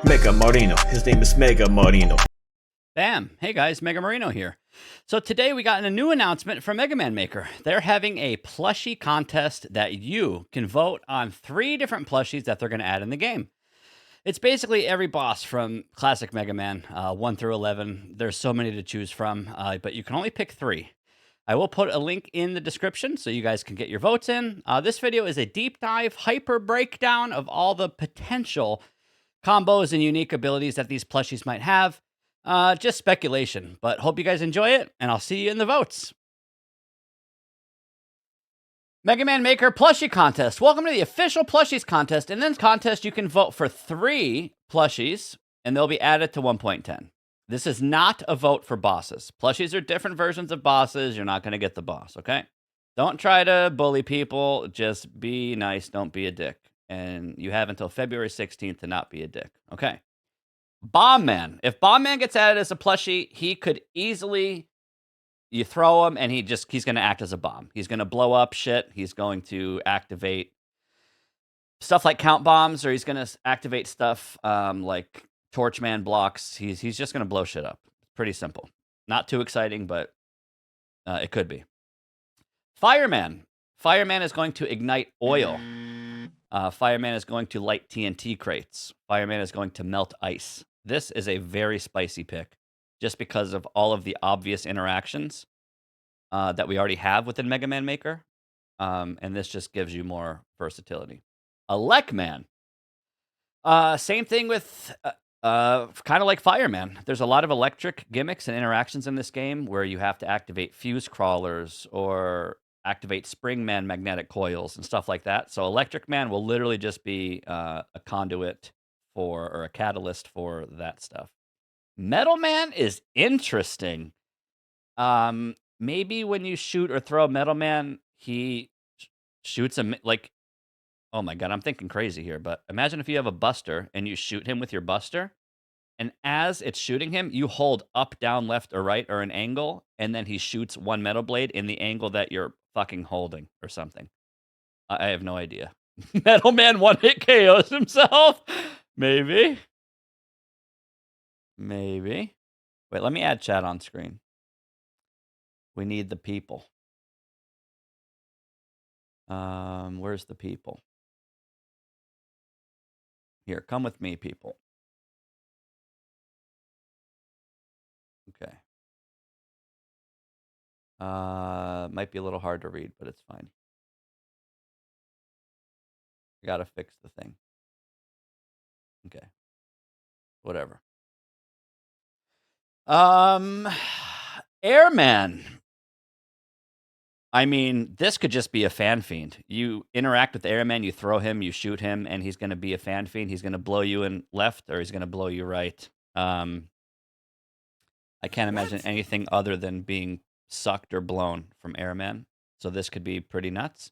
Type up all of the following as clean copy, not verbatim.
Mega Marino. His name is Mega Marino. Bam! Hey guys, Mega Marino here. So today we got a new announcement from Megaman Maker. They're having a plushie contest that you can vote on 3 different plushies that they're going to add in the game. It's basically every boss from classic Mega Man, 1 through 11. There's so many to choose from, but you can only pick 3. I will put a link in the description so you guys can get your votes in. This video is a deep dive, hyper breakdown of all the potential combos and unique abilities that these plushies might have. Just speculation, but hope you guys enjoy it, and I'll see you in the votes. Mega Man Maker Plushie Contest. Welcome to the official Plushies Contest. In this contest, you can vote for 3 plushies, and they'll be added to 1.10. This is not a vote for bosses. Plushies are different versions of bosses. You're not going to get the boss, okay? Don't try to bully people. Just be nice. Don't be a dick. And you have until February 16th to not be a dick, okay? Bomb Man. If Bomb Man gets added as a plushie, he could easily... You throw him, and he's going to act as a bomb. He's going to blow up shit. He's going to activate stuff like count bombs, or he's going to activate stuff like Torchman blocks. He's just going to blow shit up. Pretty simple. Not too exciting, but it could be. Fireman. Fireman is going to ignite oil. Fireman is going to light TNT crates. Fireman is going to melt ice. This is a very spicy pick, just because of all of the obvious interactions that we already have within Mega Man Maker. And this just gives you more versatility. Elecman. Same thing with kind of like Fireman. There's a lot of electric gimmicks and interactions in this game where you have to activate fuse crawlers or activate Springman magnetic coils and stuff like that. So Electric Man will literally just be a conduit for, or a catalyst for that stuff. Metal Man is interesting. Maybe when you shoot or throw Metal Man, he shoots him like, oh my god, I'm thinking crazy here, but imagine if you have a buster and you shoot him with your buster, and as it's shooting him, you hold up, down, left, or right, or an angle, and then he shoots one metal blade in the angle that you're fucking holding or something. I have no idea. Metal Man one-hit KOs himself. Maybe. Maybe. Wait, let me add chat on screen. We need the people. Where's the people? Here, come with me, people. Okay. Might be a little hard to read, but it's fine. I gotta fix the thing. Okay. Whatever. Airman. I mean, this could just be a fan fiend. You interact with Airman, you throw him, you shoot him, and he's going to be a fan fiend. He's going to blow you in left, or he's going to blow you right. I can't imagine anything other than being sucked or blown from Airman. So this could be pretty nuts.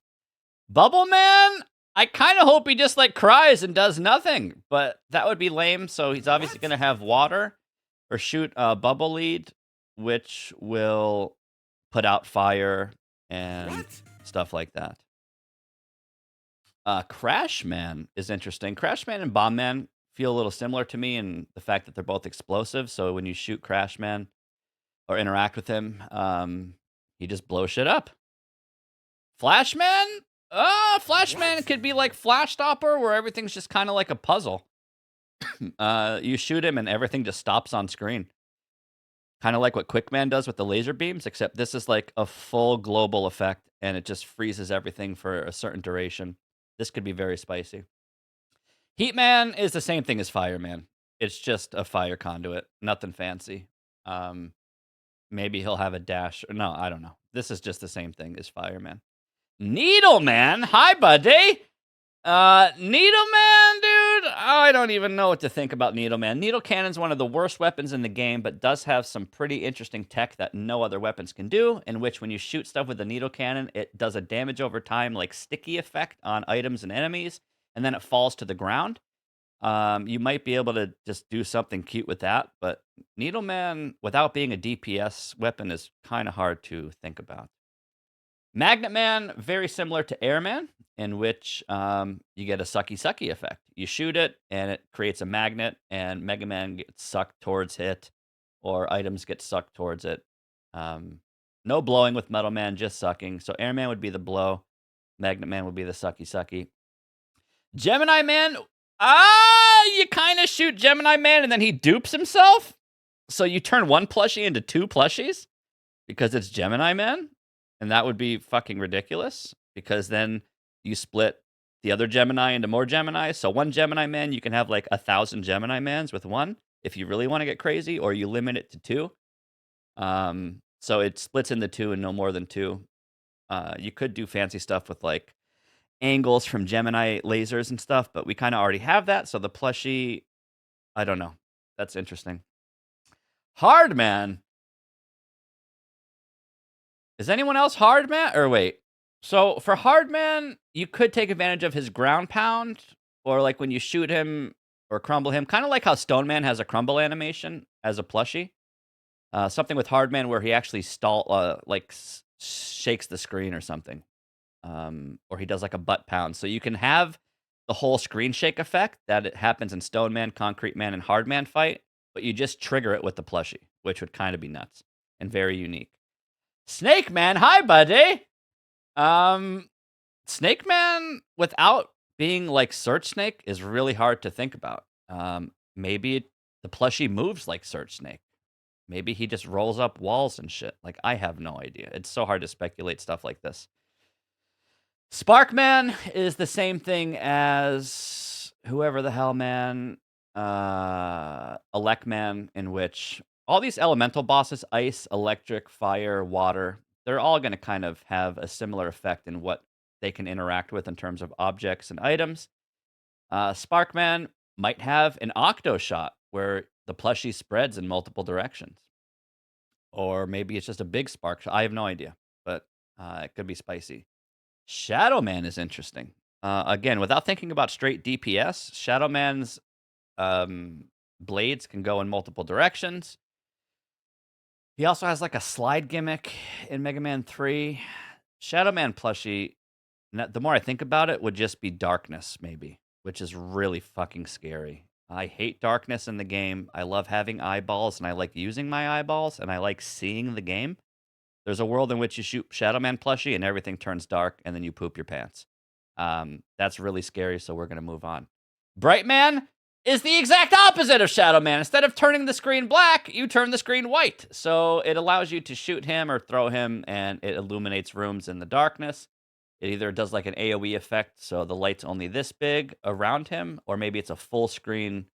Bubble Man, I kind of hope he just like cries and does nothing, but that would be lame. So he's obviously going to have water or shoot a bubble lead, which will put out fire and stuff like that. Crash Man is interesting. Crash Man and Bomb Man feel a little similar to me in the fact that they're both explosive. So when you shoot Crash Man or interact with him, he just blows shit up. Flash Man? Flash Man could be like Flash Stopper, where everything's just kind of like a puzzle. You shoot him and everything just stops on screen. Kind of like what Quickman does with the laser beams, except this is like a full global effect, and it just freezes everything for a certain duration. This could be very spicy. Heatman is the same thing as Fireman. It's just a fire conduit. Nothing fancy. Maybe he'll have a dash. No, I don't know. This is just the same thing as Fireman. Needleman? Hi, buddy! Needleman, dude, I don't even know what to think about Needleman. Needle Cannon's one of the worst weapons in the game, but does have some pretty interesting tech that no other weapons can do, in which when you shoot stuff with the Needle Cannon, it does a damage over time, like sticky effect on items and enemies, and then it falls to the ground. You might be able to just do something cute with that, but Needleman, without being a DPS weapon, is kind of hard to think about. Magnet Man, very similar to Airman, in which you get a sucky effect. You shoot it, and it creates a magnet, and Mega Man gets sucked towards it, or items get sucked towards it. No blowing with Metal Man, just sucking. So Airman would be the blow. Magnet Man would be the sucky. Gemini Man, you kind of shoot Gemini Man, and then he dupes himself. So you turn one plushie into two plushies because it's Gemini Man. And that would be fucking ridiculous because then you split the other Gemini into more Gemini. So one Gemini Man, you can have like 1,000 Gemini Mans with one if you really want to get crazy, or you limit it to two. So it splits into two and no more than two. You could do fancy stuff with like angles from Gemini lasers and stuff, but we kind of already have that. So the plushie, I don't know. That's interesting. Hard Man. Is anyone else Hard Man? Or wait. So for Hard Man, you could take advantage of his ground pound, or like when you shoot him or crumble him, kind of like how Stone Man has a crumble animation as a plushie. Something with Hard Man where he actually shakes the screen or something. Or he does like a butt pound. So you can have the whole screen shake effect that it happens in Stone Man, Concrete Man, and Hard Man fight, but you just trigger it with the plushie, which would kind of be nuts and very unique. Snake Man, hi buddy. Snake Man without being like Search Snake is really hard to think about. Maybe the plushie moves like Search Snake. Maybe he just rolls up walls and shit. Like, I have no idea. It's so hard to speculate stuff like this. Sparkman is the same thing as whoever the hell man, Elecman, in which all these elemental bosses, ice, electric, fire, water, they're all going to kind of have a similar effect in what they can interact with in terms of objects and items. Sparkman might have an octo shot where the plushie spreads in multiple directions. Or maybe it's just a big spark shot. I have no idea, but it could be spicy. Shadow Man is interesting. Again, without thinking about straight DPS, Shadow Man's blades can go in multiple directions. He also has like a slide gimmick in Mega Man 3. Shadow Man plushie, the more I think about it, would just be darkness, maybe, which is really fucking scary. I hate darkness in the game. I love having eyeballs, and I like using my eyeballs, and I like seeing the game. There's a world in which you shoot Shadow Man plushie, and everything turns dark, and then you poop your pants. That's really scary, so we're going to move on. Bright Man is the exact opposite of Shadow Man. Instead of turning the screen black, you turn the screen white. So it allows you to shoot him or throw him, and it illuminates rooms in the darkness. It either does like an AoE effect, so the light's only this big around him, or maybe it's a full screen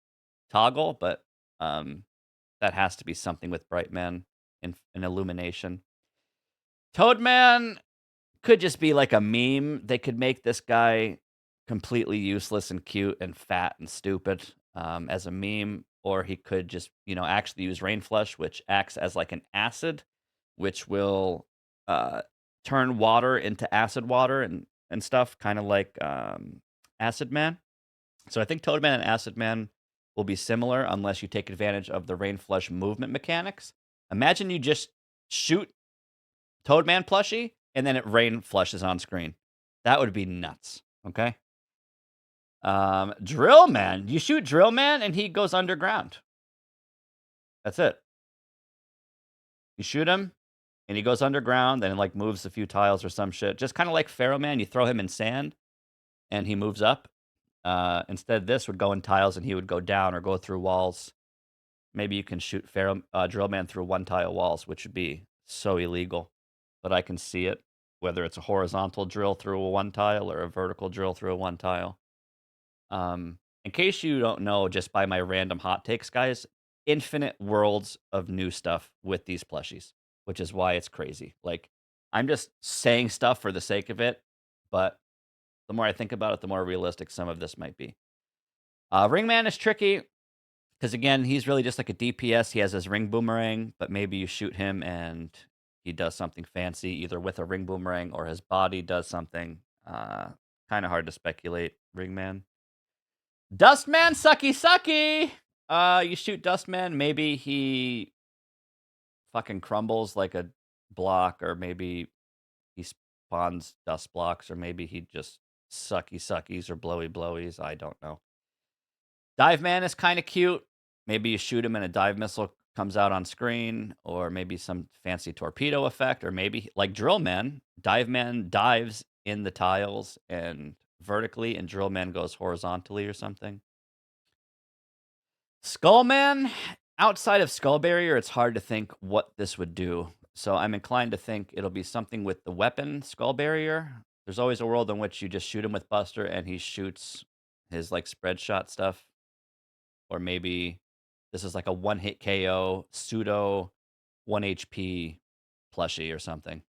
toggle, but that has to be something with Bright Man in illumination. Toadman could just be like a meme. They could make this guy completely useless and cute and fat and stupid as a meme, or he could just, actually use Rain Flush, which acts as like an acid, which will turn water into acid water and stuff, kind of like Acid Man. So I think Toadman and Acid Man will be similar unless you take advantage of the Rain Flush movement mechanics. Imagine you just shoot Toadman plushie, and then it rain flushes on screen. That would be nuts, okay? Drill Man. You shoot Drill Man, and he goes underground. That's it. You shoot him, and he goes underground, and like moves a few tiles or some shit. Just kind of like Pharaoh Man. You throw him in sand, and he moves up. Instead, this would go in tiles, and he would go down or go through walls. Maybe you can shoot Drill Man through one tile walls, which would be so illegal. But I can see it, whether it's a horizontal drill through a one tile or a vertical drill through a one tile. In case you don't know, just by my random hot takes, guys, infinite worlds of new stuff with these plushies, which is why it's crazy. Like, I'm just saying stuff for the sake of it, but the more I think about it, the more realistic some of this might be. Ringman is tricky because, again, he's really just like a DPS. He has his ring boomerang, but maybe you shoot him and he does something fancy, either with a ring boomerang or his body does something. Kind of hard to speculate. Ringman. Dustman, sucky. You shoot Dustman, maybe he fucking crumbles like a block, or maybe he spawns dust blocks, or maybe he just suckies or blowies. I don't know. Dive Man is kind of cute. Maybe you shoot him and a dive missile comes out on screen, or maybe some fancy torpedo effect, or maybe like Drill Man. Dive Man dives in the tiles and vertically, and Drill Man goes horizontally or something. Skull Man, outside of Skull Barrier, it's hard to think what this would do. So I'm inclined to think it'll be something with the weapon Skull Barrier. There's always a world in which you just shoot him with Buster and he shoots his like spread shot stuff. Or maybe this is like a one-hit KO, pseudo 1 HP plushie or something.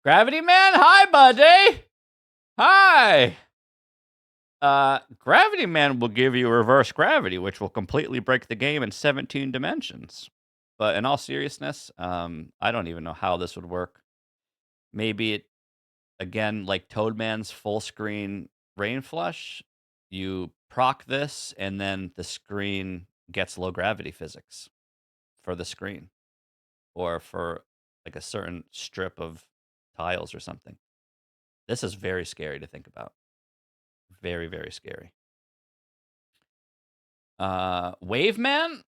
Gravity Man, hi, buddy! Hi! Gravity Man will give you reverse gravity, which will completely break the game in 17 dimensions. But in all seriousness, I don't even know how this would work. Maybe it, again, like Toadman's full screen rain flush, you proc this, and then the screen gets low gravity physics for the screen, or for like a certain strip of tiles or something. This is very scary to think about. Very, very scary. Wave Man,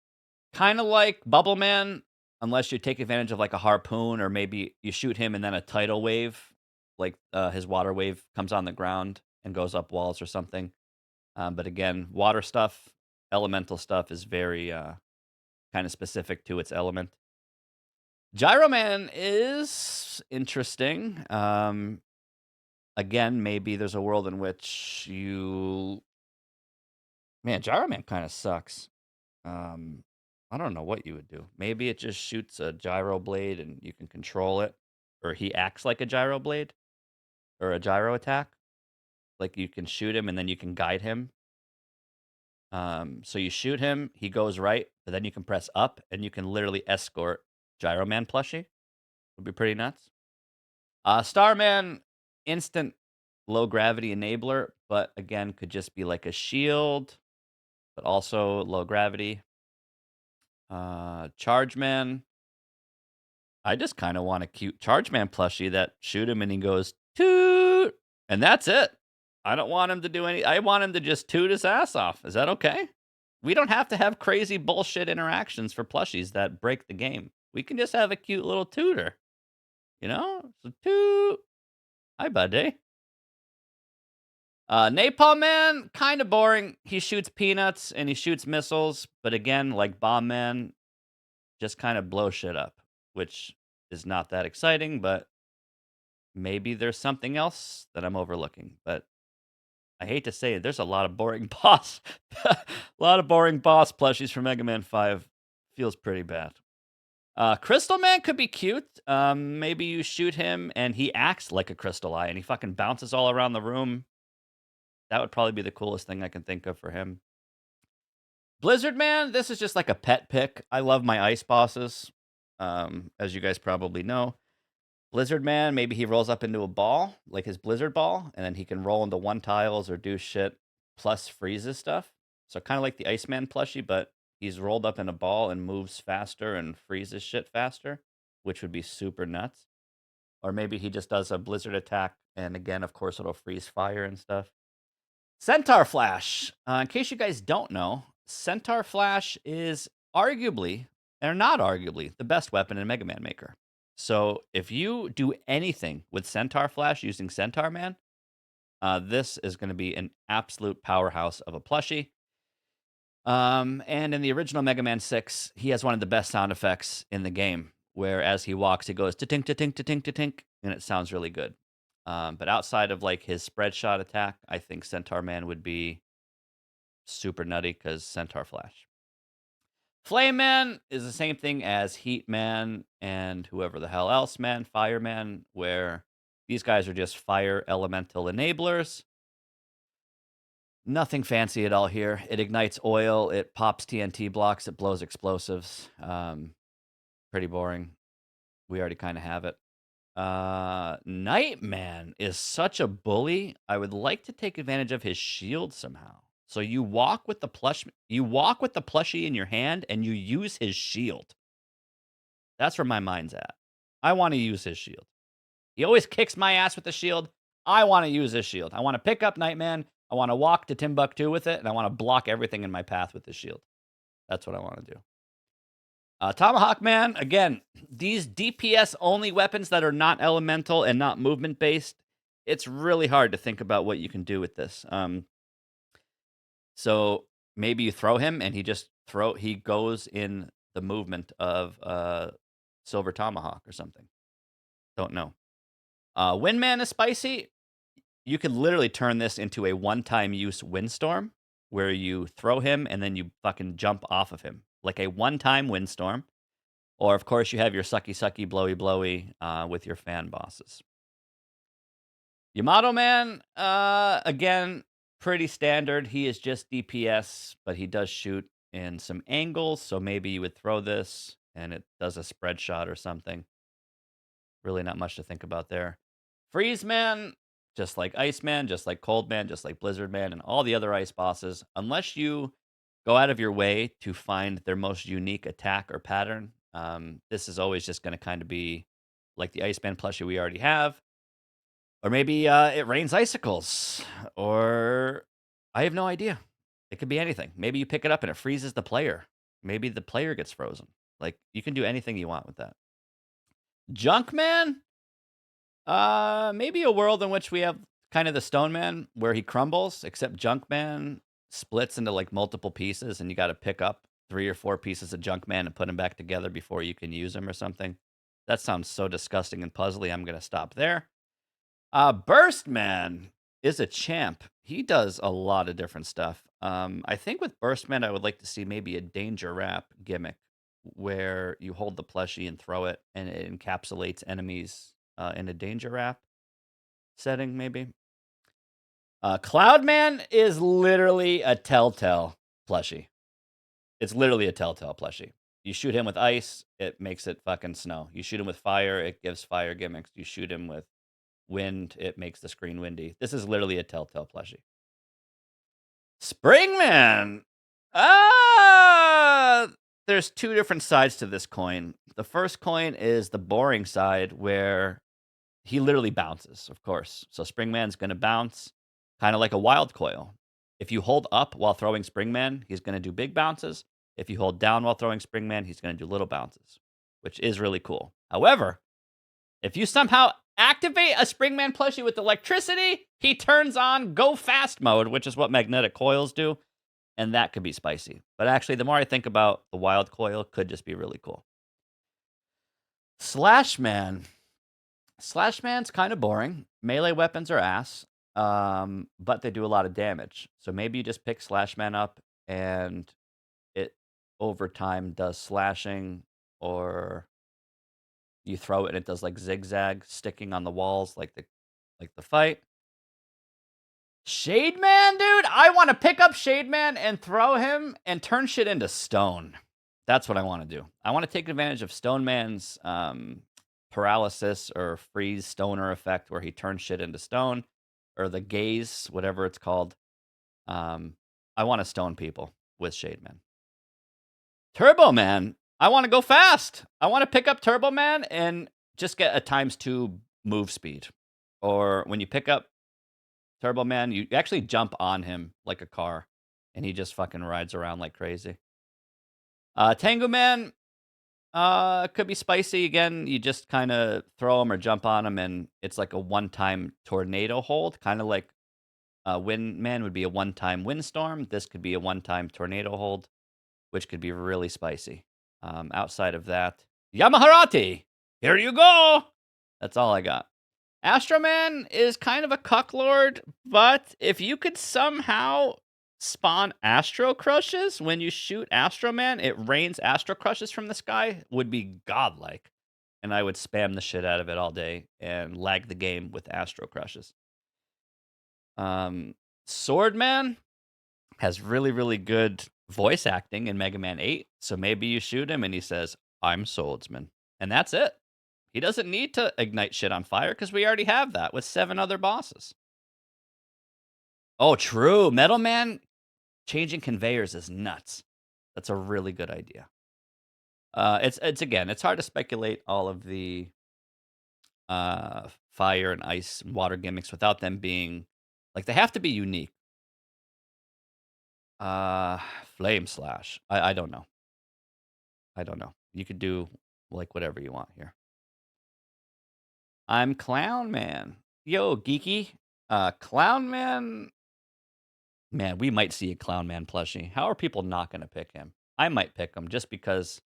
kind of like Bubble Man, unless you take advantage of like a harpoon, or maybe you shoot him and then a tidal wave, like his water wave comes on the ground and goes up walls or something. But again, water stuff, elemental stuff is very kind of specific to its element. Gyro Man is interesting. Again, maybe there's a world in which you... Man, Gyro Man kind of sucks. I don't know what you would do. Maybe it just shoots a gyro blade and you can control it. Or he acts like a gyro blade. Or a gyro attack. Like you can shoot him and then you can guide him. So you shoot him, he goes right, but then you can press up and you can literally escort Gyro Man plushie. Would be pretty nuts. Starman, instant low gravity enabler, but again, could just be like a shield, but also low gravity. Charge Man. I just kind of want a cute Charge Man plushie that shoot him and he goes toot, and that's it. I don't want him to do any. I want him to just toot his ass off. Is that okay? We don't have to have crazy bullshit interactions for plushies that break the game. We can just have a cute little tutor. You know? So toot. Hi, buddy. Napalm Man, kind of boring. He shoots peanuts and he shoots missiles. But again, like Bomb Man, just kind of blow shit up. Which is not that exciting, but maybe there's something else that I'm overlooking. But I hate to say it, there's a lot of boring boss, plushies for Mega Man 5. Feels pretty bad. Crystal Man could be cute. Maybe you shoot him and he acts like a crystal eye and he fucking bounces all around the room. That would probably be the coolest thing I can think of for him. Blizzard Man, this is just like a pet pick. I love my ice bosses, as you guys probably know. Blizzard Man, maybe he rolls up into a ball, like his Blizzard Ball, and then he can roll into one tiles or do shit plus freezes stuff. So kind of like the Iceman plushie, but he's rolled up in a ball and moves faster and freezes shit faster, which would be super nuts. Or maybe he just does a Blizzard attack, and again, of course, it'll freeze fire and stuff. Centaur Flash. In case you guys don't know, Centaur Flash is arguably, or not arguably, the best weapon in Mega Man Maker. So if you do anything with Centaur Flash using Centaur Man, this is going to be an absolute powerhouse of a plushie. And in the original Mega Man 6, he has one of the best sound effects in the game, where as he walks, he goes ta-tink, ta-tink, ta-tink, ta-tink, and it sounds really good. But outside of like his spread shot attack, I think Centaur Man would be super nutty because Centaur Flash. Flame Man is the same thing as Heat Man and whoever the hell else man, Fire Man, where these guys are just fire elemental enablers. Nothing fancy at all here. It ignites oil, it pops TNT blocks, it blows explosives. Pretty boring. We already kind of have it. Nightman is such a bully. I would like to take advantage of his shield somehow. So you walk with the plushie in your hand and you use his shield. That's where my mind's at. I want to use his shield. He always kicks my ass with the shield. I want to use this shield. I want to pick up Nightman. I want to walk to Timbuktu with it, and I want to block everything in my path with the shield. That's what I want to do. Tomahawk Man, again, these DPS only weapons that are not elemental and not movement based, it's really hard to think about what you can do with this. So maybe you throw him and he goes in the movement of Silver Tomahawk or something. Don't know. Windman is spicy. You could literally turn this into a one-time use windstorm where you throw him and then you fucking jump off of him. Like a one-time windstorm. Or, of course, you have your sucky, blowy with your fan bosses. Yamato Man, again, pretty standard. He is just DPS, but he does shoot in some angles. So maybe you would throw this and it does a spread shot or something. Really not much to think about there. Freeze Man, just like Iceman, just like Cold Man, just like Blizzard Man, and all the other ice bosses, unless you go out of your way to find their most unique attack or pattern, this is always just going to kind of be like the Iceman plushie we already have. Or maybe it rains icicles, or I have no idea. It could be anything. Maybe you pick it up and it freezes the player. Maybe the player gets frozen. Like, you can do anything you want with that. Junkman? Maybe a world in which we have kind of the Stone Man where he crumbles, except Junkman splits into like multiple pieces and you got to pick up 3 or 4 pieces of Junkman and put them back together before you can use them or something. That sounds so disgusting and puzzly. I'm going to stop there. Burst Man is a champ. He does a lot of different stuff. I think with Burst Man, I would like to see maybe a danger wrap gimmick where you hold the plushie and throw it and it encapsulates enemies in a danger wrap setting, maybe. Cloudman is literally a Telltale plushie. It's literally a Telltale plushie. You shoot him with ice, it makes it fucking snow. You shoot him with fire, it gives fire gimmicks. You shoot him with wind, it makes the screen windy. This is literally a Telltale plushie. Springman! There's 2 different sides to this coin. The first coin is the boring side where he literally bounces, of course. So Springman's going to bounce, kind of like a wild coil. If you hold up while throwing Springman, he's going to do big bounces. If you hold down while throwing Springman, he's going to do little bounces, which is really cool. However, if you somehow activate a Springman plushie with electricity, he turns on go fast mode, which is what magnetic coils do, and that could be spicy. But actually, the more I think about the wild coil, it could just be really cool. Slashman. Slashman's kind of boring. Melee weapons are ass, but they do a lot of damage. So maybe you just pick Slashman up and it over time does slashing, or you throw it and it does like zigzag sticking on the walls like the fight. Shade Man, dude, I want to pick up Shade Man and throw him and turn shit into stone. That's what I want to do. I want to take advantage of Stone Man's paralysis or freeze stoner effect where he turns shit into stone, or the gaze, whatever it's called. I want to stone people with Shade Man. Turbo Man, I want to go fast. I want to pick up Turbo Man and just get a ×2 move speed. Or when you pick up Turbo Man, you actually jump on him like a car and he just fucking rides around like crazy. Tengu Man, could be spicy. Again, you just kind of throw him or jump on him, and it's like a one-time tornado hold, kind of like Windman would be a one-time windstorm. This could be a one-time tornado hold, which could be really spicy. Outside of that, Yamaharati, here you go. That's all I got. Astro Man is kind of a cucklord, but if you could somehow spawn Astro Crushes when you shoot Astro Man, it rains Astro Crushes from the sky, would be godlike. And I would spam the shit out of it all day and lag the game with Astro Crushes. Sword Man has really, really good voice acting in Mega Man 8. So maybe you shoot him and he says, "I'm Swordsman." And that's it. He doesn't need to ignite shit on fire because we already have that with 7 other bosses. Oh, true. Metal Man changing conveyors is nuts. That's a really good idea. It's hard to speculate all of the fire and ice and water gimmicks without them being like they have to be unique. Flame slash. I don't know. I don't know. You could do like whatever you want here. I'm Clown Man. Yo, geeky. Clown Man. Man, we might see a Clown Man plushie. How are people not going to pick him? I might pick him just because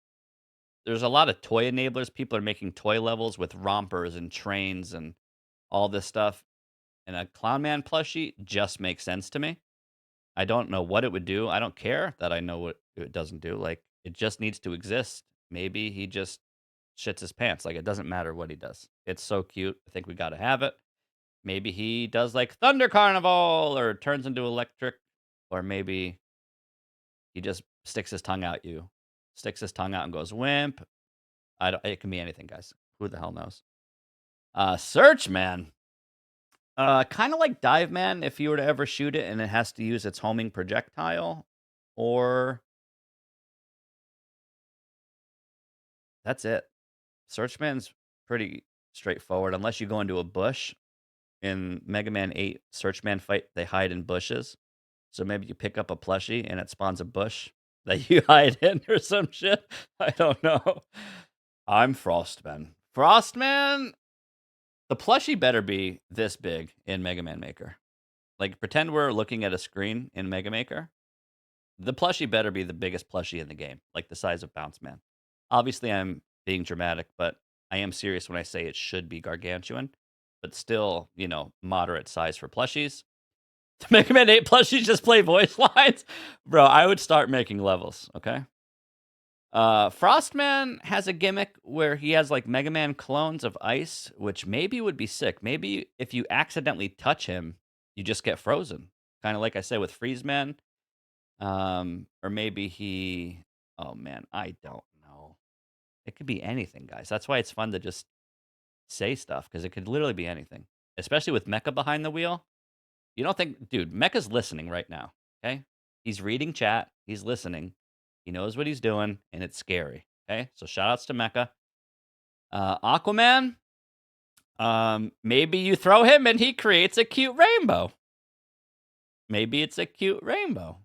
there's a lot of toy enablers. People are making toy levels with rompers and trains and all this stuff. And a Clown Man plushie just makes sense to me. I don't know what it would do. I don't care that I know what it doesn't do. Like, it just needs to exist. Maybe he just shits his pants. Like, it doesn't matter what he does. It's so cute. I think we got to have it. Maybe he does like Thunder Carnival or turns into electric, or maybe he just sticks his tongue out you, sticks his tongue out and goes wimp. I don't. It can be anything, guys. Who the hell knows? Search Man. Kind of like Dive Man if you were to ever shoot it and it has to use its homing projectile, or that's it. Search Man's pretty straightforward unless you go into a bush. In Mega Man 8 Search Man fight, they hide in bushes. So maybe you pick up a plushie and it spawns a bush that you hide in or some shit. I don't know. I'm Frostman. Frostman? The plushie better be this big in Mega Man Maker. Like, pretend we're looking at a screen in Mega Maker. The plushie better be the biggest plushie in the game, like the size of Bounce Man. Obviously, I'm being dramatic, but I am serious when I say it should be gargantuan, but still, moderate size for plushies. The Mega Man 8 plushies just play voice lines? Bro, I would start making levels, okay? Frostman has a gimmick where he has like Mega Man clones of ice, which maybe would be sick. Maybe if you accidentally touch him, you just get frozen. Kind of like I said with Freeze Man. Or maybe he, oh man, I don't know. It could be anything, guys. That's why it's fun to just say stuff, because it could literally be anything. Especially with Mecha behind the wheel. You don't think, dude, Mecha's listening right now, okay? He's reading chat, he's listening, he knows what he's doing, and it's scary, okay? So shout outs to Mecha. Aquaman, maybe you throw him and he creates a cute rainbow. Maybe it's a cute rainbow.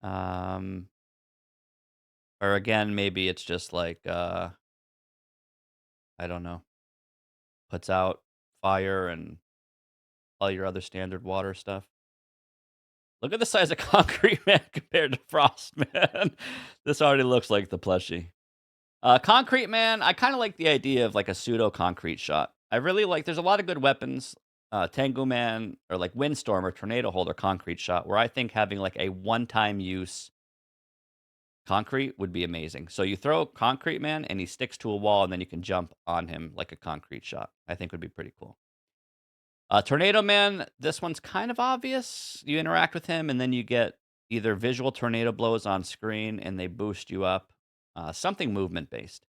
Or again, maybe it's just like, I don't know, puts out fire and all your other standard water stuff. Look at the size of Concrete Man compared to Frost Man. This already looks like the plushie. Concrete Man, I kind of like the idea of like a pseudo concrete shot. I really like, there's a lot of good weapons. Tengu Man or like Windstorm or Tornado Holder concrete shot, where I think having like a one-time use concrete would be amazing. So you throw Concrete Man and he sticks to a wall and then you can jump on him like a concrete shot. I think would be pretty cool. Tornado Man, this one's kind of obvious. You interact with him and then you get either visual tornado blows on screen and they boost you up. Something movement-based.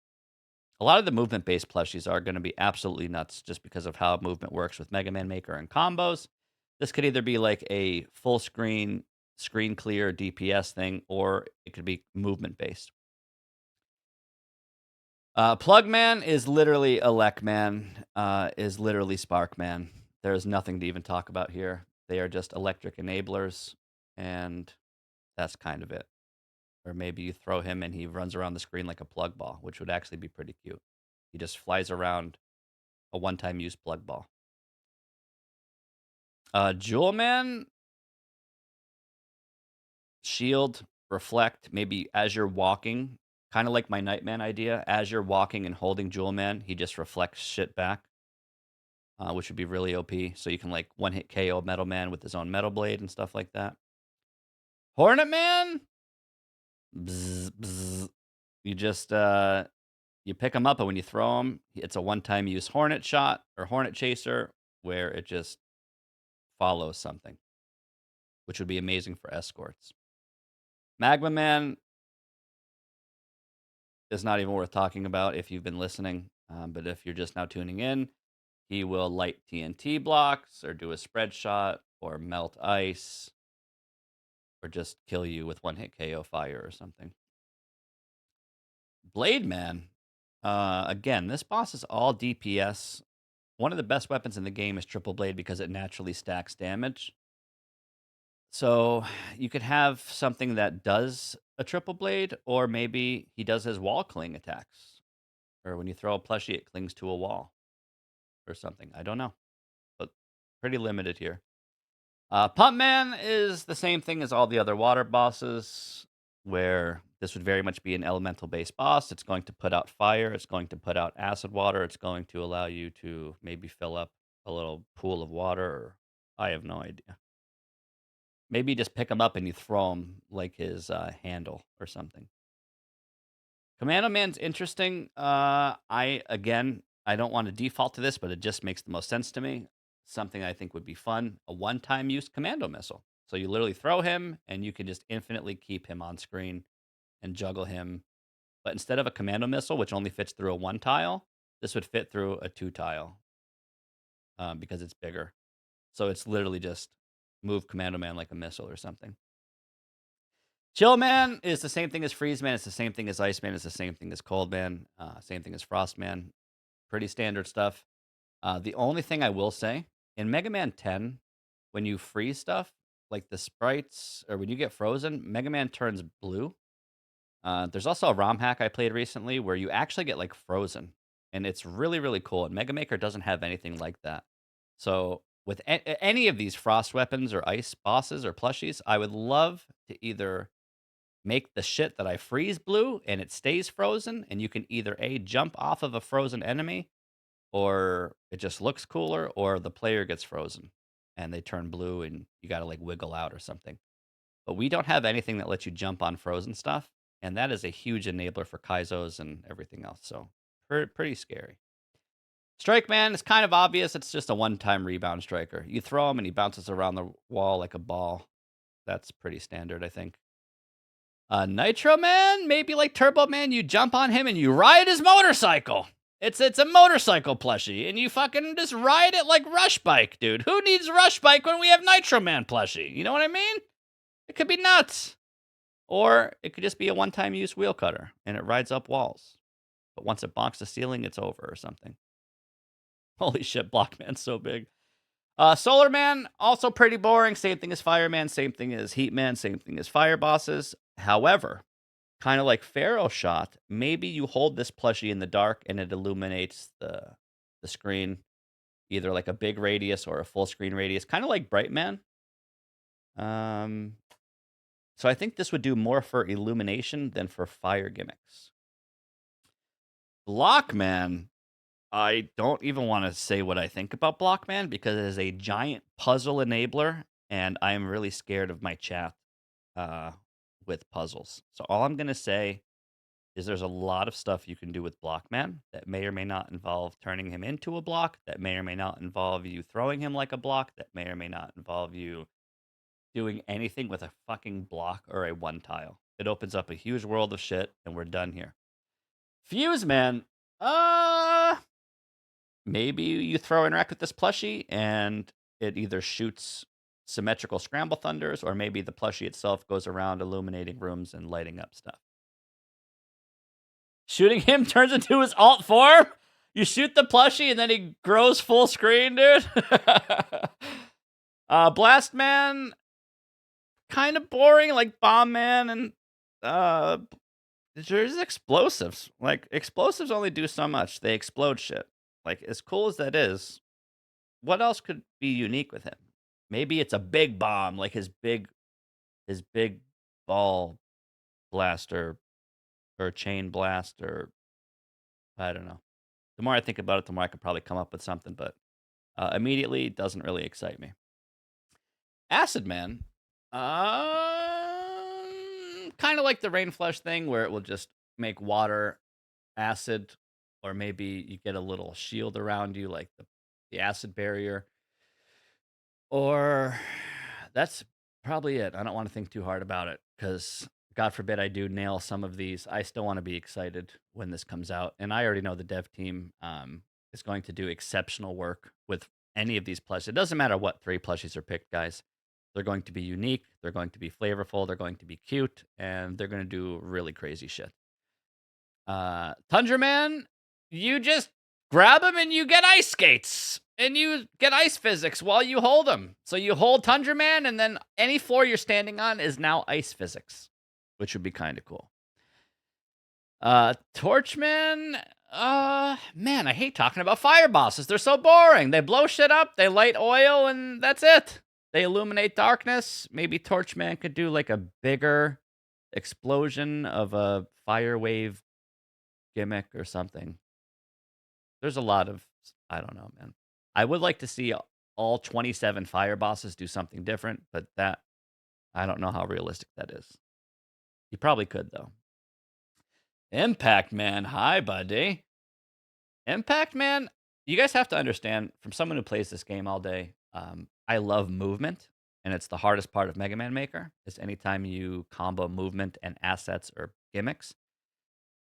A lot of the movement-based plushies are going to be absolutely nuts just because of how movement works with Mega Man Maker and combos. This could either be like a full screen clear DPS thing, or it could be movement-based. Plug Man is literally Elec Man, is literally Spark Man. There's nothing to even talk about here. They are just electric enablers, and that's kind of it. Or maybe you throw him and he runs around the screen like a plug ball, which would actually be pretty cute. He just flies around a one-time use plug ball. Jewel Man, shield, reflect, maybe as you're walking, kind of like my Nightman idea. As you're walking and holding Jewel Man, he just reflects shit back, which would be really OP. So you can like one-hit KO Metal Man with his own Metal Blade and stuff like that. Hornet Man, bzz, bzz. You just you pick him up, and when you throw him, it's a one-time use Hornet shot or Hornet Chaser, where it just follows something, which would be amazing for escorts. Magma Man is not even worth talking about if you've been listening, but if you're just now tuning in, he will light TNT blocks or do a spread shot or melt ice or just kill you with one-hit KO fire or something. Blade Man. Again, this boss is all DPS. one of the best weapons in the game is Triple Blade because it naturally stacks damage. So you could have something that does a Triple Blade, or maybe he does his wall cling attacks. Or when you throw a plushie, it clings to a wall or something. I don't know, but pretty limited here. Pump Man is the same thing as all the other water bosses, where this would very much be an elemental-based boss. It's going to put out fire. It's going to put out acid water. It's going to allow you to maybe fill up a little pool of water. Or I have no idea. Maybe you just pick him up and you throw him like his handle or something. Commando Man's interesting. I don't want to default to this, but it just makes the most sense to me. Something I think would be fun: a one-time use commando missile. So you literally throw him, and you can just infinitely keep him on screen and juggle him. But instead of a commando missile, which only fits through a 1 tile, this would fit through a 2 tile because it's bigger. So it's literally just move Commando Man like a missile or something. Chill Man is the same thing as Freeze Man. It's the same thing as Ice Man. It's the same thing as Cold Man. Same thing as Frost Man. Pretty standard stuff. The only thing I will say, in Mega Man 10, when you freeze stuff, like the sprites, or when you get frozen, Mega Man turns blue. There's also a ROM hack I played recently where you actually get like frozen, and it's really, really cool. And Mega Maker doesn't have anything like that. So with any of these frost weapons or ice bosses or plushies, I would love to either make the shit that I freeze blue and it stays frozen, and you can either A, jump off of a frozen enemy, or it just looks cooler, or the player gets frozen and they turn blue and you got to like wiggle out or something. But we don't have anything that lets you jump on frozen stuff, and that is a huge enabler for Kaizos and everything else. So pretty scary. Strike Man is kind of obvious. It's just a one-time rebound striker. You throw him and he bounces around the wall like a ball. That's pretty standard, I think. Nitro Man, maybe like Turbo Man. You jump on him and you ride his motorcycle. It's a motorcycle plushie, and you fucking just ride it like Rush Bike, dude. Who needs Rush Bike when we have Nitro Man plushie? You know what I mean? It could be nuts. Or it could just be a one-time use wheel cutter, and it rides up walls. But once it bonks the ceiling, it's over or something. Holy shit, Blockman's so big. Solar Man, also pretty boring. Same thing as Fireman, same thing as Heat Man, same thing as Fire Bosses. However, kind of like Pharaoh Shot, maybe you hold this plushie in the dark and it illuminates the screen, either like a big radius or a full screen radius, kind of like Bright Man. So I think this would do more for illumination than for fire gimmicks. Blockman, I don't even want to say what I think about Blockman because it is a giant puzzle enabler, and I am really scared of my chat with puzzles. So all I'm going to say is there's a lot of stuff you can do with Blockman that may or may not involve turning him into a block, that may or may not involve you throwing him like a block, that may or may not involve you doing anything with a fucking block or a 1 tile. It opens up a huge world of shit, and we're done here. Fuse Man, maybe you throw interact with this plushie, and it either shoots symmetrical scramble thunders, or maybe the plushie itself goes around illuminating rooms and lighting up stuff. Shooting him turns into his alt form? You shoot the plushie, and then he grows full screen, dude? Blast Man, kind of boring, like Bomb Man, and there's explosives. Like, explosives only do so much. They explode shit. Like, as cool as that is, what else could be unique with him? Maybe it's a big bomb, like his big ball blaster or chain blast, or I don't know. The more I think about it, the more I could probably come up with something, but immediately it doesn't really excite me. Acid Man, kind of like the Rain Flush thing, where it will just make water acid, or maybe you get a little shield around you, like the acid barrier. Or that's probably it. I don't want to think too hard about it, because God forbid I do nail some of these. I still want to be excited when this comes out, and I already know the dev team is going to do exceptional work with any of these plushies. It doesn't matter what 3 plushies are picked, guys. They're going to be unique, they're going to be flavorful, they're going to be cute, and they're going to do really crazy shit. Tundra Man, you just grab him and you get ice skates. And you get ice physics while you hold him. So you hold Tundra Man, and then any floor you're standing on is now ice physics, which would be kind of cool. Torchman, man, I hate talking about fire bosses. They're so boring. They blow shit up, they light oil, and that's it. They illuminate darkness. Maybe Torchman could do like a bigger explosion of a fire wave gimmick or something. There's a lot of, I don't know, man. I would like to see all 27 fire bosses do something different, but that, I don't know how realistic that is. You probably could, though. Impact Man, hi, buddy. Impact Man, you guys have to understand, from someone who plays this game all day, I love movement, and it's the hardest part of Mega Man Maker, is anytime you combo movement and assets or gimmicks.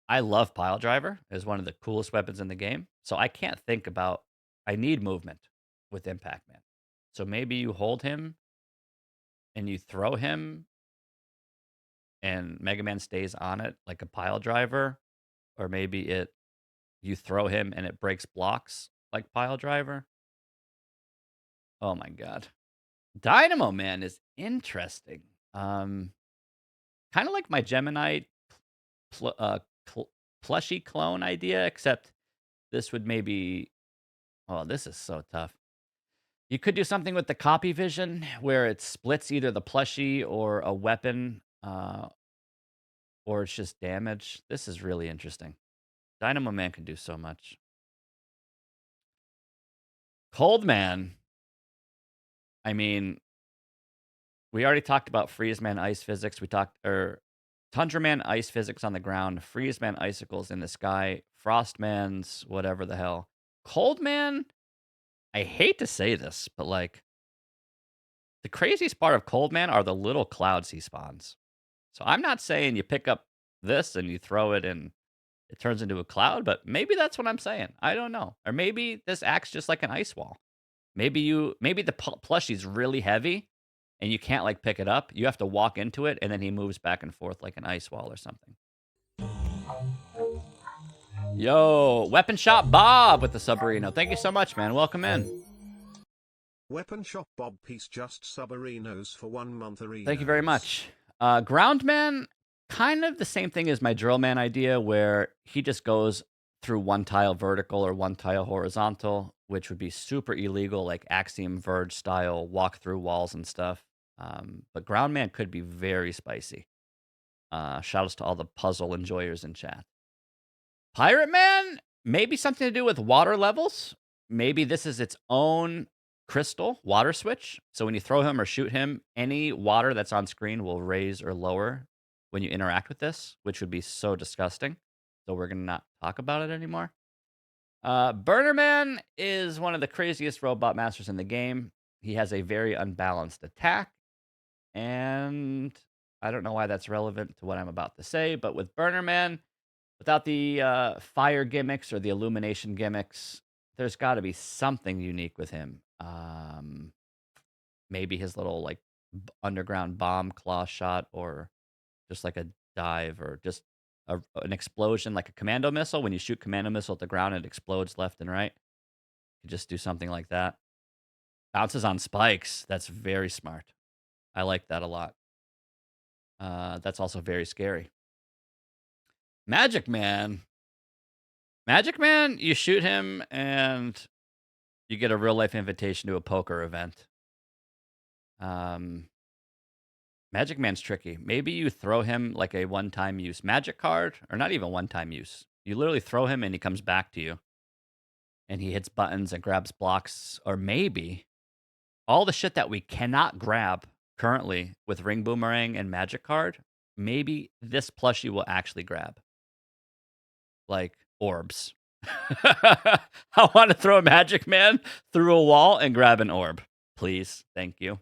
I love Pile Driver. It's one of the coolest weapons in the game, so I can't think about, I need movement with Impact Man. So maybe you hold him, and you throw him, and Mega Man stays on it like a Pile Driver, or maybe you throw him and it breaks blocks like Pile Driver. Oh my god. Dynamo Man is interesting. Kind of like my Gemini plushie clone idea, except this would maybe... Oh, this is so tough. You could do something with the copy vision where it splits either the plushie or a weapon, or it's just damage. This is really interesting. Dynamo Man can do so much. Cold Man. I mean, we already talked about Freeze Man ice physics. We talked, Tundra Man ice physics on the ground, Freeze Man icicles in the sky, Frost Man's whatever the hell. Cold Man, I hate to say this, but like, the craziest part of Cold Man are the little clouds he spawns. So I'm not saying you pick up this and you throw it and it turns into a cloud, but maybe that's what I'm saying. I don't know. Or maybe this acts just like an ice wall. Maybe the plushie's really heavy and you can't like pick it up. You have to walk into it and then he moves back and forth like an ice wall or something. Yo, Weapon Shop Bob with the Subarino. Thank you so much, man. Welcome in. Weapon Shop Bob Peace just Subarinos for 1 month arena. Thank you very much. Groundman, kind of the same thing as my Drill Man idea, where he just goes through one tile vertical or one tile horizontal, which would be super illegal, like Axiom Verge style, walk through walls and stuff. But Groundman could be very spicy. Shout outs to all the puzzle enjoyers in chat. Pirate Man, maybe something to do with water levels. Maybe this is its own crystal water switch. So when you throw him or shoot him, any water that's on screen will raise or lower when you interact with this, which would be so disgusting. So we're going to not talk about it anymore. Burner Man is one of the craziest robot masters in the game. He has a very unbalanced attack. And I don't know why that's relevant to what I'm about to say, but with Burner Man, without the fire gimmicks or the illumination gimmicks, there's got to be something unique with him. Maybe his little like underground bomb claw shot, or just like a dive, or just an explosion like a commando missile. When you shoot commando missile at the ground, it explodes left and right. You just do something like that. Bounces on spikes. That's very smart. I like that a lot. That's also very scary. Magic Man. Magic Man, you shoot him and you get a real life invitation to a poker event. Magic Man's tricky. Maybe you throw him like a one-time use magic card, or not even one-time use. You literally throw him and he comes back to you. And he hits buttons and grabs blocks. Or maybe all the shit that we cannot grab currently with Ring Boomerang and Magic Card, maybe this plushie will actually grab. Like orbs. I want to throw a Magic Man through a wall and grab an orb. Please. Thank you.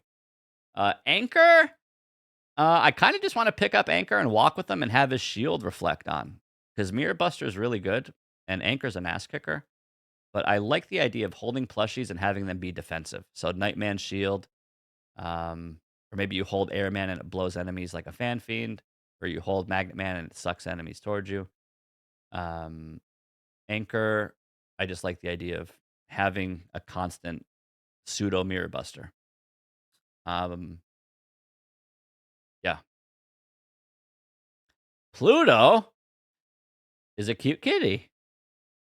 Anchor. I kind of just want to pick up Anchor and walk with him and have his shield reflect on. Because Mirror Buster is really good, and Anchor's an ass kicker. But I like the idea of holding plushies and having them be defensive. So Nightman's shield. Or maybe you hold Airman and it blows enemies like a Fan Fiend. Or you hold Magnet Man and it sucks enemies towards you. Anchor I just like the idea of having a constant pseudo mirror buster. Yeah. Pluto is a cute kitty.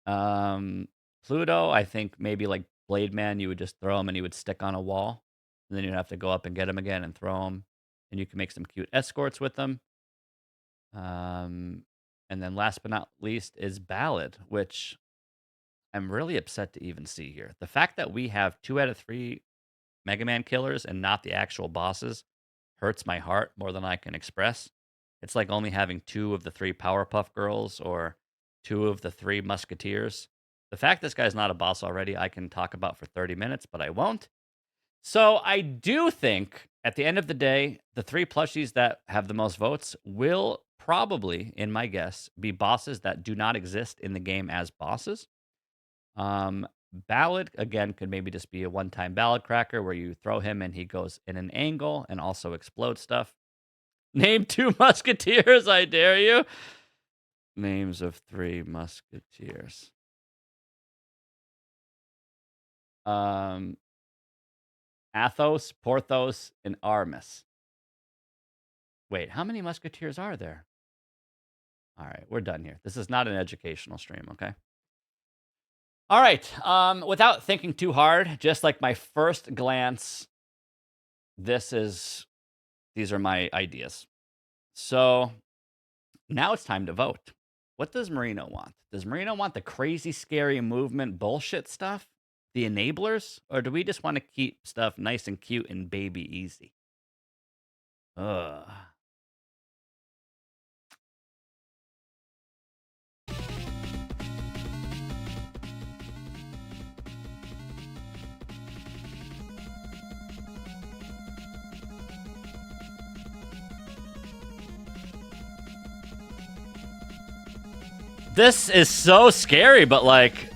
Pluto, I think maybe like Blade Man, you would just throw him and he would stick on a wall. And then you'd have to go up and get him again and throw him. And you can make some cute escorts with them. And then last but not least is Ballad, which I'm really upset to even see here. The fact that we have 2 out of 3 Mega Man killers and not the actual bosses hurts my heart more than I can express. It's like only having 2 of the 3 Powerpuff Girls or 2 of the 3 Musketeers. The fact this guy's not a boss already, I can talk about for 30 minutes, but I won't. So I do think, at the end of the day, the 3 plushies that have the most votes will probably, in my guess, be bosses that do not exist in the game as bosses. Ballad, again, could maybe just be a one-time ballad cracker where you throw him and he goes in an angle and also explodes stuff. Name 2 Musketeers, I dare you. Names of 3 Musketeers. Athos, Porthos, and Aramis. Wait, how many Musketeers are there? All right, we're done here. This is not an educational stream, okay? All right, without thinking too hard, just like my first glance, these are my ideas. So now it's time to vote. What does Marino want? Does Marino want the crazy, scary movement bullshit stuff? The enablers? Or do we just want to keep stuff nice and cute and baby easy? Ugh. This is so scary, but like,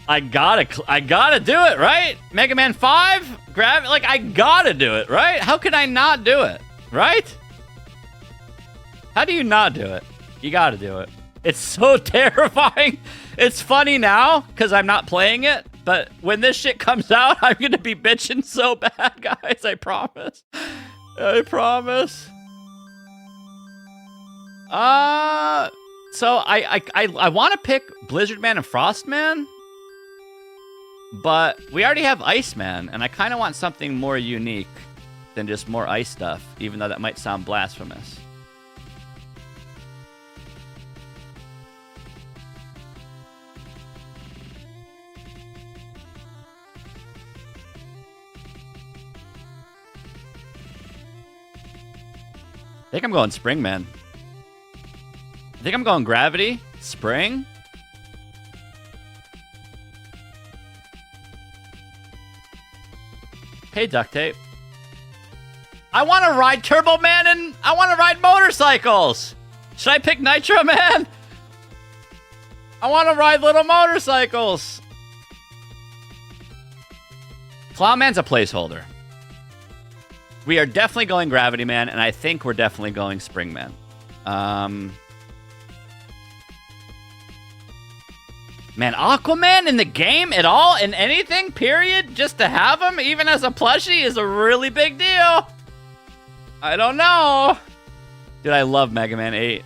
I gotta do it, right? Mega Man 5? Like, I gotta do it, right? How can I not do it, right? How do you not do it? You gotta do it. It's so terrifying. It's funny now, because I'm not playing it, but when this shit comes out, I'm gonna be bitching so bad, guys, I promise. I promise. So I want to pick Blizzard Man and Frost Man, but we already have Ice Man, and I kind of want something more unique than just more ice stuff, even though that might sound blasphemous. I think I'm going Spring Man. I think I'm going Gravity, Spring. Hey, Duct Tape. I want to ride Turbo Man and I want to ride motorcycles. Should I pick Nitro Man? I want to ride little motorcycles. Clown Man's a placeholder. We are definitely going Gravity Man, and I think we're definitely going Spring Man. Man, Aquaman in the game at all? In anything, period? Just to have him, even as a plushie, is a really big deal. I don't know. Dude, I love Mega Man 8.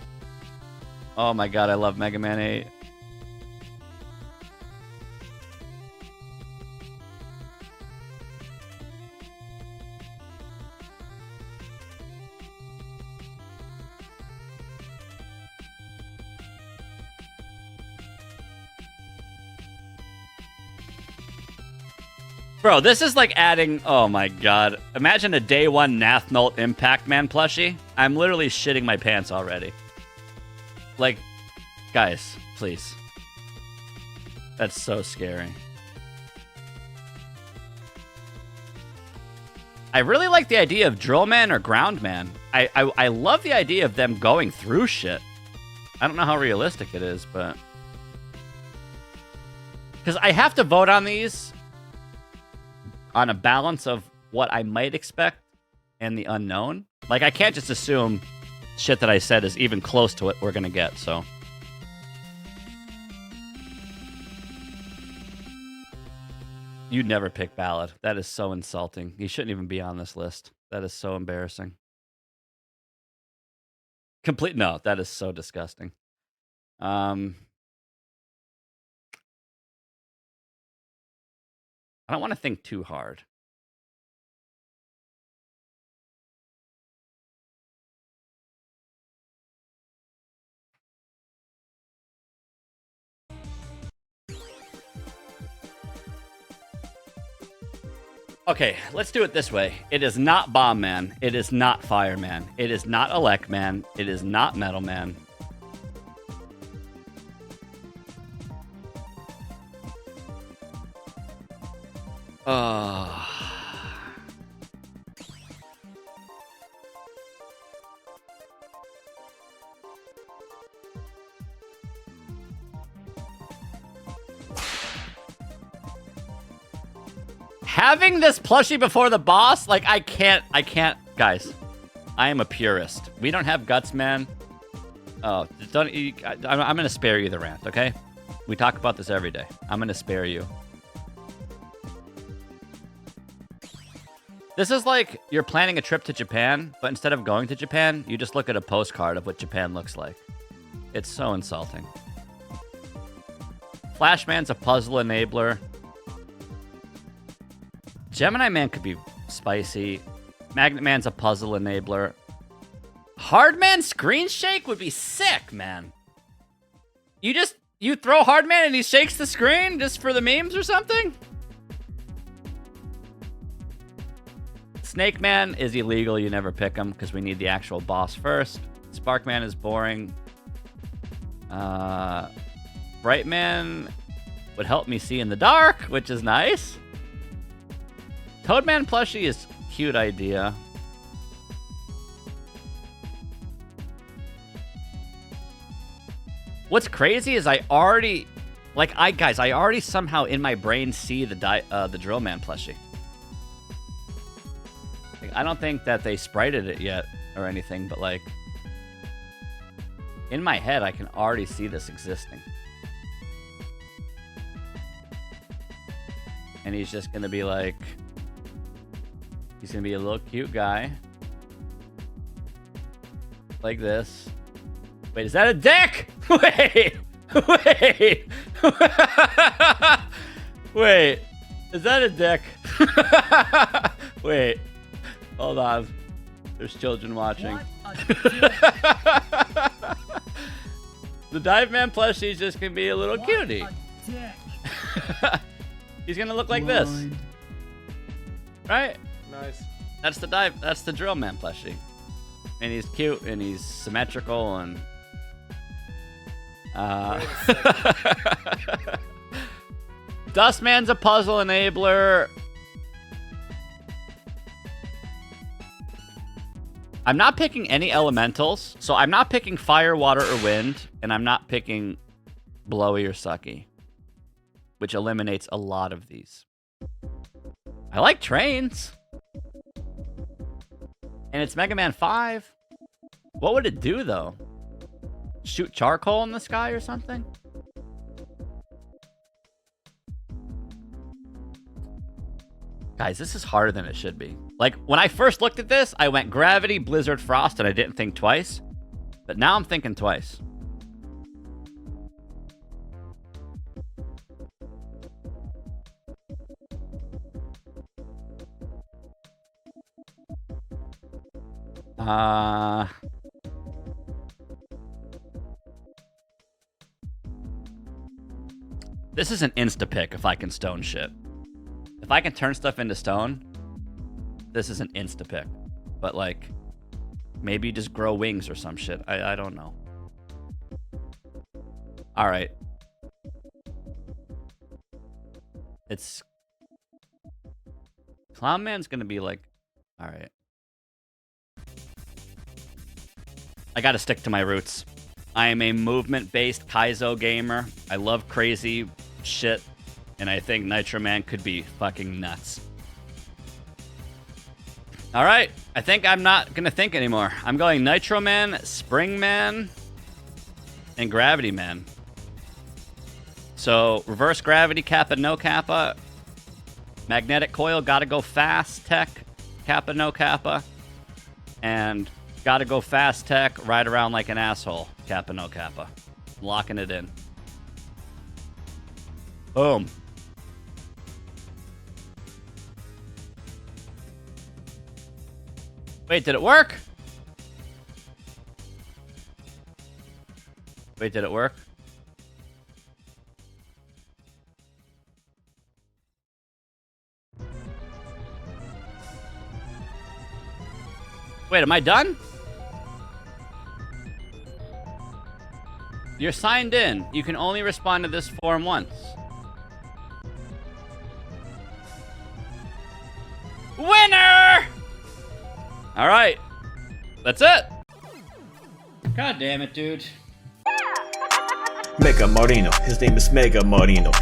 Oh my god, I love Mega Man 8. Bro, this is like adding... Oh my god. Imagine a day 1 Nathnolt Impact Man plushie. I'm literally shitting my pants already. Like, guys, please. That's so scary. I really like the idea of Drill Man or Ground Man. I love the idea of them going through shit. I don't know how realistic it is, but... Because I have to vote on these on a balance of what I might expect and the unknown. Like, I can't just assume shit that I said is even close to what we're gonna get, so... You'd never pick Ballad. That is so insulting. You shouldn't even be on this list. That is so embarrassing. No, that is so disgusting. I don't want to think too hard. Okay, let's do it this way. It is not Bomb Man. It is not Fireman. It is not Elect Man. It is not Metal Man. Having this plushie before the boss, like, I can't, guys. I am a purist. We don't have guts, man. Oh, I'm gonna spare you the rant, okay? We talk about this every day. I'm gonna spare you. This is like you're planning a trip to Japan, but instead of going to Japan, you just look at a postcard of what Japan looks like. It's so insulting. Flashman's a puzzle enabler. Gemini Man could be spicy. Magnet Man's a puzzle enabler. Hardman screen shake would be sick, man. You throw Hardman and he shakes the screen just for the memes or something? Snake Man is illegal. You never pick him because we need the actual boss first. Spark Man is boring. Bright Man would help me see in the dark, which is nice. Toadman plushie is a cute idea. What's crazy is I already somehow in my brain see the Drill Man plushie. Like, I don't think that they sprited it yet or anything, but like in my head I can already see this existing. And he's just gonna be like, he's gonna be a little cute guy. Like this. Wait, is that a dick? Wait! Wait. Is that a dick? Wait. Hold on. There's children watching. The Dive Man plushie is just gonna be a little cutie. He's gonna look like this. Right? Nice. That's the Drill Man plushie. And he's cute and he's symmetrical and Dustman's a puzzle enabler. I'm not picking any elementals, so I'm not picking fire, water, or wind, and I'm not picking blowy or sucky, which eliminates a lot of these. I like trains. And it's Mega Man 5. What would it do, though? Shoot charcoal in the sky or something? Guys, this is harder than it should be. Like, when I first looked at this, I went Gravity, Blizzard, Frost, and I didn't think twice. But now I'm thinking twice. This is an insta-pick if I can stone shit. If I can turn stuff into stone, this is an insta-pick. But, like, maybe you just grow wings or some shit. I don't know. Alright. It's... Clown Man's gonna be like... Alright. I gotta stick to my roots. I am a movement-based Kaizo gamer. I love crazy shit, and I think Nitro Man could be fucking nuts. Alright, I think I'm not gonna think anymore. I'm going Nitro Man, Spring Man, and Gravity Man. So, reverse gravity, Kappa, no Kappa. Magnetic coil, gotta go fast tech, kappa no kappa. And gotta go fast tech, ride around like an asshole, kappa no kappa. Locking it in. Boom. Wait, did it work? Wait, did it work? Wait, am I done? You're signed in. You can only respond to this form once. Winner! All right. That's it. God damn it, dude. Meka Marino. His name is Mega Marino.